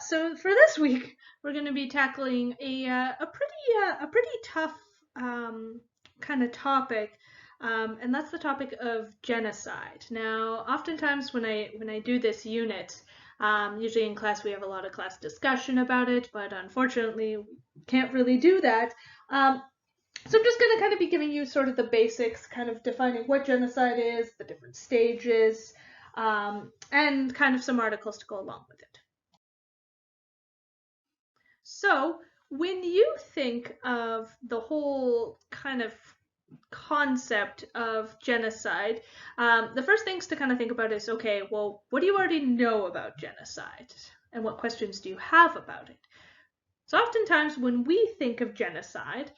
So for this week, we're going to be tackling a pretty tough kind of topic, and that's the topic of genocide. Now, oftentimes when I do this unit, usually in class we have a lot of class discussion about it, but unfortunately we can't really do that. So I'm just going to kind of be giving you sort of the basics, kind of defining what genocide is, the different stages, and kind of some articles to go along with it. So when you think of the whole kind of concept of genocide, the first things to kind of think about is, okay, well, what do you already know about genocide? And what questions do you have about it? So oftentimes when we think of genocide,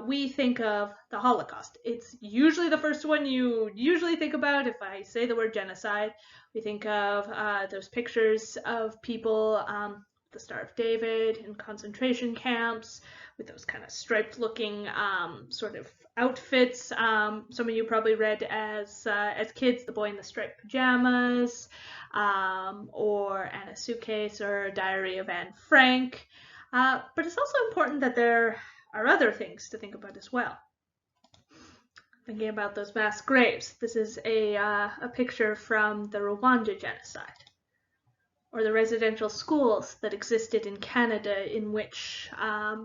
we think of the Holocaust. It's usually the first one you usually think about if I say the word genocide. We think of those pictures of people, the Star of David in concentration camps with those kind of striped looking sort of outfits. Some of you probably read as kids, The Boy in the Striped Pajamas, or Anna Suitcase, or Diary of Anne Frank. But it's also important that there are other things to think about as well. Thinking about those mass graves. This is a picture from the Rwanda genocide, or the residential schools that existed in Canada, in which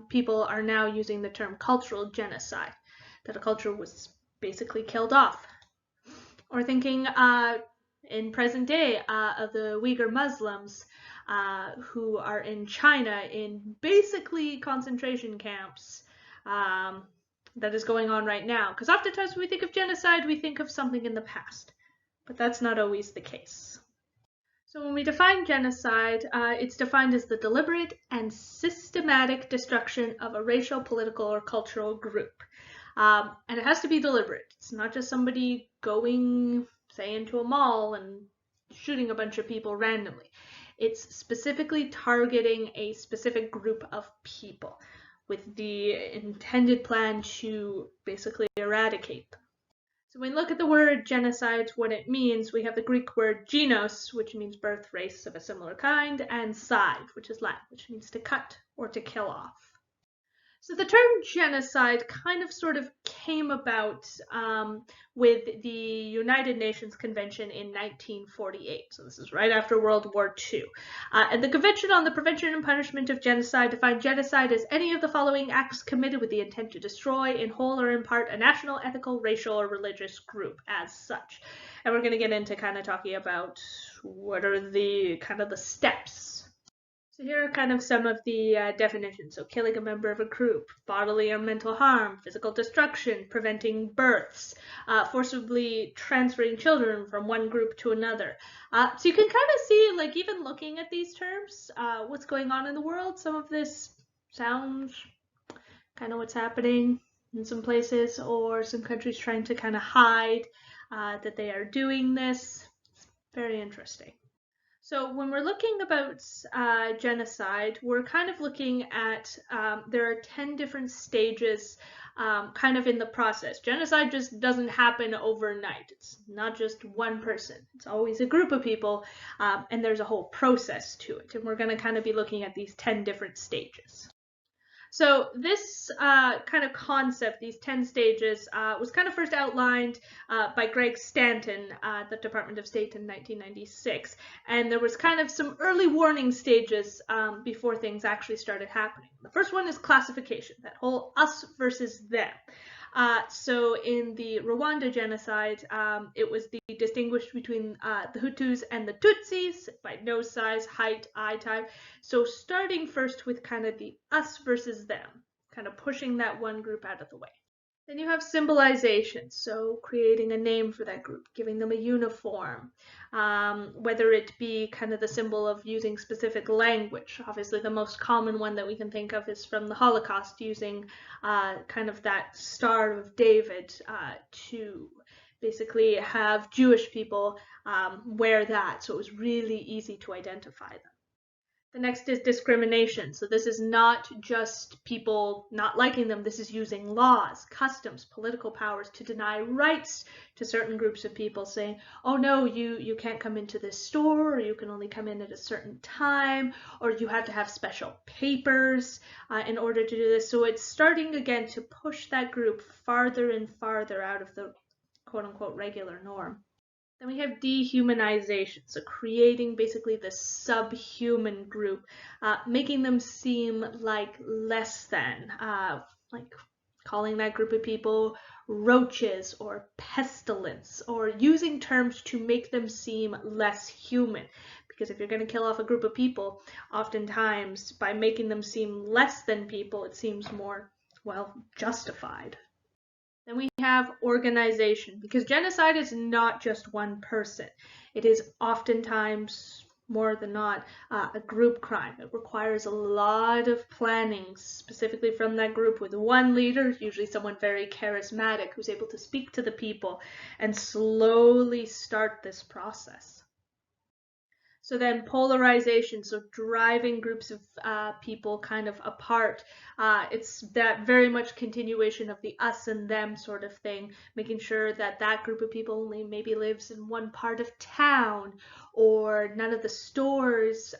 people are now using the term cultural genocide, that a culture was basically killed off. Or thinking in present day of the Uyghur Muslims who are in China in basically concentration camps that is going on right now. Because oftentimes when we think of genocide, we think of something in the past, but that's not always the case. So when we define genocide, it's defined as the deliberate and systematic destruction of a racial, political, or cultural group. And it has to be deliberate. It's not just somebody going, say, into a mall and shooting a bunch of people randomly. It's specifically targeting a specific group of people with the intended plan to basically eradicate them. So when we look at the word genocide, what it means, we have the Greek word genos, which means birth, race of a similar kind, and side, which is Latin, which means to cut or to kill off. So the term genocide kind of sort of came about with the United Nations Convention in 1948. So this is right after World War II. And the Convention on the Prevention and Punishment of Genocide defined genocide as any of the following acts committed with the intent to destroy, in whole or in part, a national, ethnical, racial, or religious group as such. And we're going to get into kind of talking about what are the kind of the steps. So here are kind of some of the definitions. So killing a member of a group, bodily or mental harm, physical destruction, preventing births, forcibly transferring children from one group to another. So you can kind of see, like, even looking at these terms, what's going on in the world. Some of this sounds kind of what's happening in some places, or some countries trying to kind of hide that they are doing this. It's very interesting. So when we're looking about genocide, we're kind of looking at, there are 10 different stages kind of in the process. Genocide just doesn't happen overnight. It's not just one person. It's always a group of people, and there's a whole process to it. And we're going to kind of be looking at these 10 different stages. So this kind of concept, these 10 stages, was kind of first outlined by Greg Stanton at the Department of State in 1996. And there was kind of some early warning stages before things actually started happening. The first one is classification, that whole us versus them. So in the Rwanda genocide, it was distinguished between the Hutus and the Tutsis by nose size, height, eye type. So starting first with kind of the us versus them, kind of pushing that one group out of the way. Then you have symbolization, so creating a name for that group, giving them a uniform, whether it be kind of the symbol of using specific language. Obviously, the most common one that we can think of is from the Holocaust, using kind of that Star of David to basically have Jewish people wear that, so it was really easy to identify them. The next is discrimination. So this is not just people not liking them. This is using laws, customs, political powers to deny rights to certain groups of people, saying, oh no, you can't come into this store, or you can only come in at a certain time, or you have to have special papers in order to do this. So it's starting again to push that group farther and farther out of the quote unquote regular norm. Then we have dehumanization, so creating basically this subhuman group, making them seem like less than, like calling that group of people roaches or pestilence, or using terms to make them seem less human. Because if you're going to kill off a group of people, oftentimes by making them seem less than people, it seems more, well, justified. Then we have organization, because genocide is not just one person. It is oftentimes, more than not, a group crime. It requires a lot of planning, specifically from that group, with one leader, usually someone very charismatic, who's able to speak to the people and slowly start this process. So then polarization, so driving groups of people kind of apart. It's that very much continuation of the us and them sort of thing, making sure that that group of people only maybe lives in one part of town, or none of the stores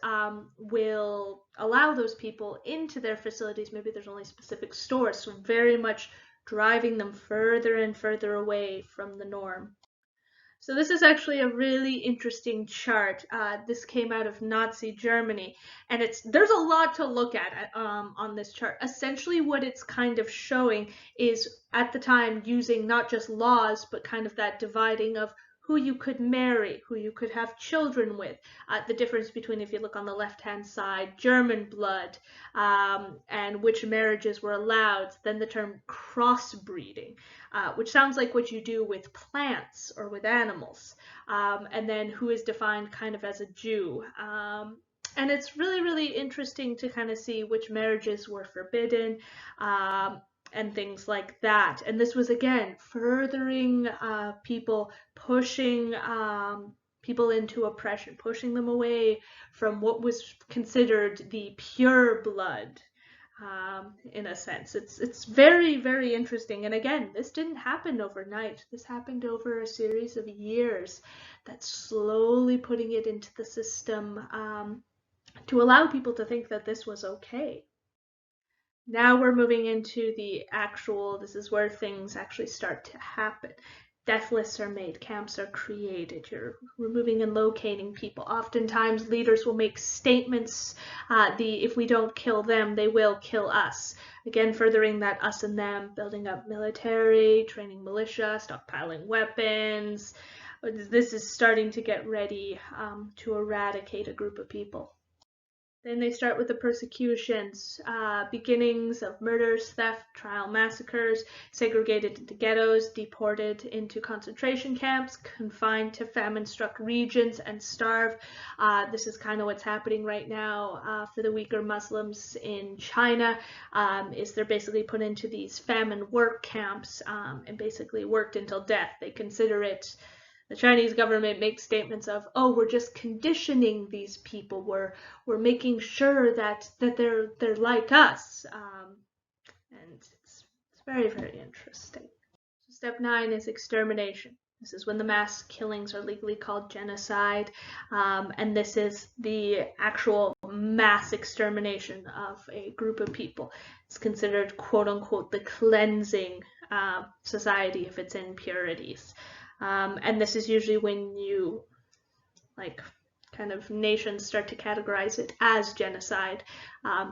will allow those people into their facilities. Maybe there's only specific stores, so very much driving them further and further away from the norm. So this is actually a really interesting chart. This came out of Nazi Germany, and there's a lot to look at on this chart. Essentially what it's kind of showing is, at the time, using not just laws, but kind of that dividing of who you could marry, who you could have children with. The difference between, if you look on the left-hand side, German blood, and which marriages were allowed, then the term crossbreeding, which sounds like what you do with plants or with animals, and then who is defined kind of as a Jew. And it's really, really interesting to kind of see which marriages were forbidden, and things like that. And this was, again, furthering people, pushing people into oppression, pushing them away from what was considered the pure blood, in a sense. It's very, very interesting. And again, this didn't happen overnight. This happened over a series of years, that's slowly putting it into the system to allow people to think that this was okay. Now we're moving into the actual, this is where things actually start to happen. Death lists are made, camps are created, you're removing and locating people. Oftentimes leaders will make statements, if we don't kill them, they will kill us. Again, furthering that us and them, building up military, training militia, stockpiling weapons. This is starting to get ready to eradicate a group of people. Then they start with the persecutions, beginnings of murders, theft, trial massacres, segregated into ghettos, deported into concentration camps, confined to famine-struck regions, and starved. This is kind of what's happening right now for the Uyghur Muslims in China, is they're basically put into these famine work camps and basically worked until death. They consider it, the Chinese government makes statements of, oh, we're just conditioning these people. We're making sure that they're like us. And it's very, very interesting. So step 9 is extermination. This is when the mass killings are legally called genocide. And this is the actual mass extermination of a group of people. It's considered, quote unquote, the cleansing society if it's impurities. And this is usually when you, like, kind of nations start to categorize it as genocide.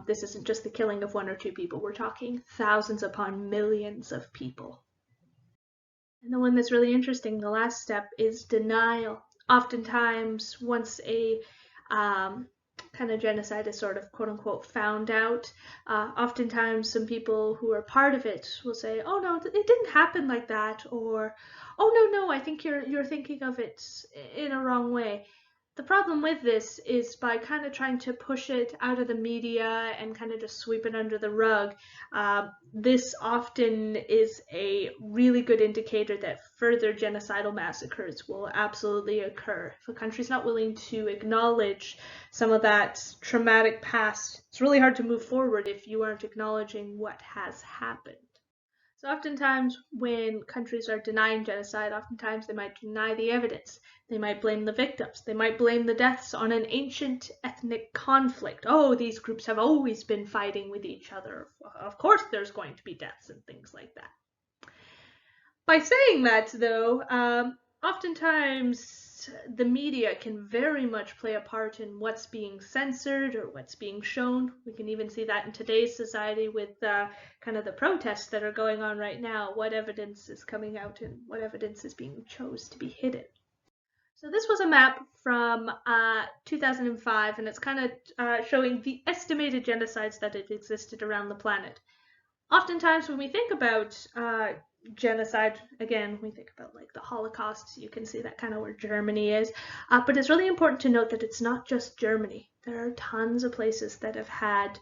This isn't just the killing of 1 or 2 people. We're talking thousands upon millions of people. And the one that's really interesting, the last step, is denial. Oftentimes, once a kind of genocide is sort of quote unquote found out, oftentimes some people who are part of it will say, oh no, it didn't happen like that, or oh no, I think you're thinking of it in a wrong way. The problem with this is by kind of trying to push it out of the media and kind of just sweep it under the rug, this often is a really good indicator that further genocidal massacres will absolutely occur. If a country's not willing to acknowledge some of that traumatic past, it's really hard to move forward if you aren't acknowledging what has happened. So oftentimes when countries are denying genocide, oftentimes they might deny the evidence. They might blame the victims. They might blame the deaths on an ancient ethnic conflict. Oh, these groups have always been fighting with each other. Of course there's going to be deaths and things like that. By saying that, though, oftentimes the media can very much play a part in what's being censored or what's being shown. We can even see that in today's society with kind of the protests that are going on right now, what evidence is coming out and what evidence is being chose to be hidden. So this was a map from 2005, and it's kind of showing the estimated genocides that have existed around the planet. Oftentimes when we think about genocide, again, we think about like the Holocaust, you can see that kind of where Germany is, but it's really important to note that it's not just Germany. There are tons of places that have had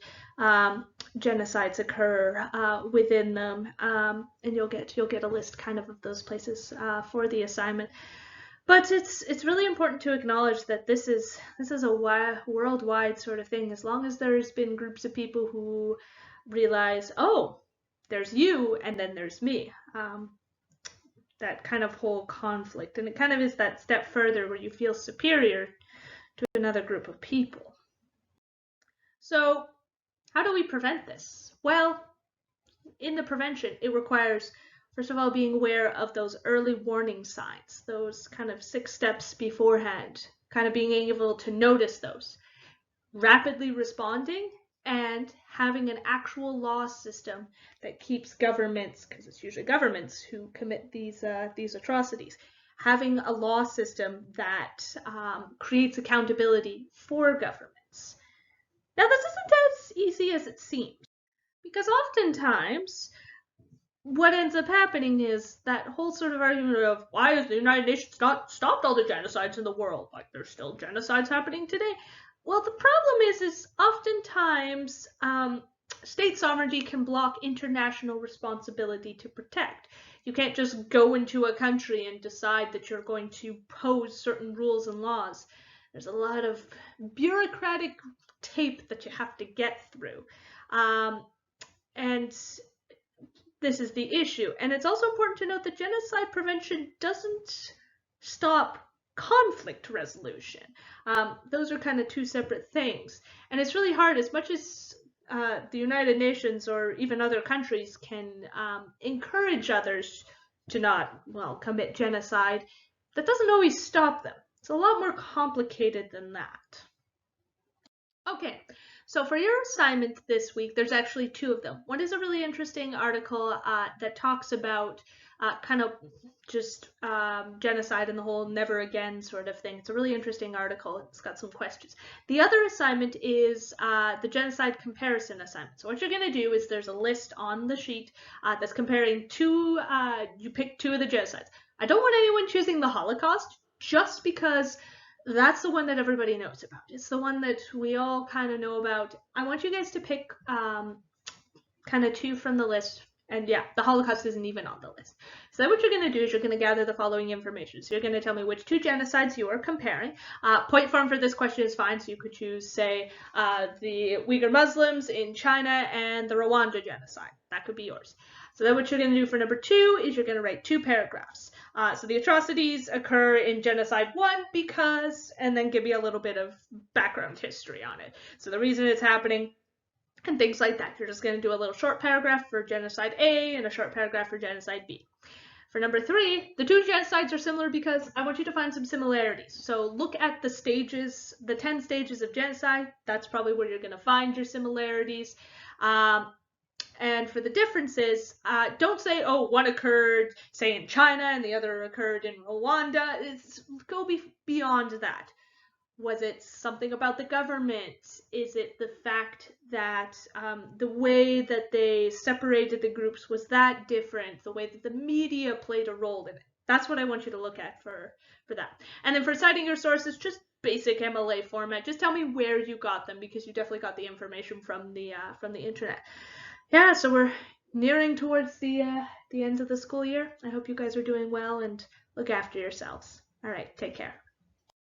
genocides occur within them, and you'll get a list kind of those places for the assignment. But it's really important to acknowledge that this is a worldwide sort of thing. As long as there's been groups of people who realize, oh, there's you and then there's me. That kind of whole conflict. And it kind of is that step further where you feel superior to another group of people. So how do we prevent this? Well, in the prevention, it requires, first of all, being aware of those early warning signs, those kind of 6 steps beforehand, kind of being able to notice those, rapidly responding, and having an actual law system that keeps governments, because it's usually governments who commit these atrocities, having a law system that creates accountability for governments. Now, this isn't as easy as it seems, because oftentimes what ends up happening is that whole sort of argument of why has the United Nations not stopped all the genocides in the world? Like, there's still genocides happening today. Well, the problem is oftentimes state sovereignty can block international responsibility to protect. You can't just go into a country and decide that you're going to pose certain rules and laws. There's a lot of bureaucratic tape that you have to get through. And this is the issue. And it's also important to note that genocide prevention doesn't stop conflict resolution. Those are kind of 2 separate things. And it's really hard, as much as the United Nations or even other countries can encourage others to not, well, commit genocide, that doesn't always stop them. It's a lot more complicated than that. Okay, so for your assignment this week, there's actually 2 of them. One is a really interesting article that talks about kind of just genocide and the whole never again sort of thing. It's a really interesting article. It's got some questions. The other assignment is the genocide comparison assignment. So what you're going to do is there's a list on the sheet that's comparing 2, you pick 2 of the genocides. I don't want anyone choosing the Holocaust just because that's the one that everybody knows about. It's the one that we all kind of know about. I want you guys to pick kind of 2 from the list. And yeah, the Holocaust isn't even on the list. So what you're going to do is you're going to gather the following information. So you're going to tell me which 2 genocides you are comparing. Point form for this question is fine. So you could choose, say, the Uyghur Muslims in China and the Rwanda genocide. That could be yours. So then what you're going to do for number 2 is you're going to write 2 paragraphs. So the atrocities occur in genocide 1 because, and then give me a little bit of background history on it. So the reason it's happening and things like that. You're just going to do a little short paragraph for genocide A and a short paragraph for genocide B. For number 3, the 2 genocides are similar because I want you to find some similarities. So look at the stages, the 10 stages of genocide. That's probably where you're going to find your similarities. And for the differences, don't say, oh, one occurred, say, in China and the other occurred in Rwanda. Go beyond that. Was it something about the government? Is it the fact that the way that they separated the groups was that different? The way that the media played a role in it? That's what I want you to look at for that. And then for citing your sources, just basic MLA format. Just tell me where you got them, because you definitely got the information from the internet. Yeah, so we're nearing towards the end of the school year. I hope you guys are doing well and look after yourselves. All right, take care.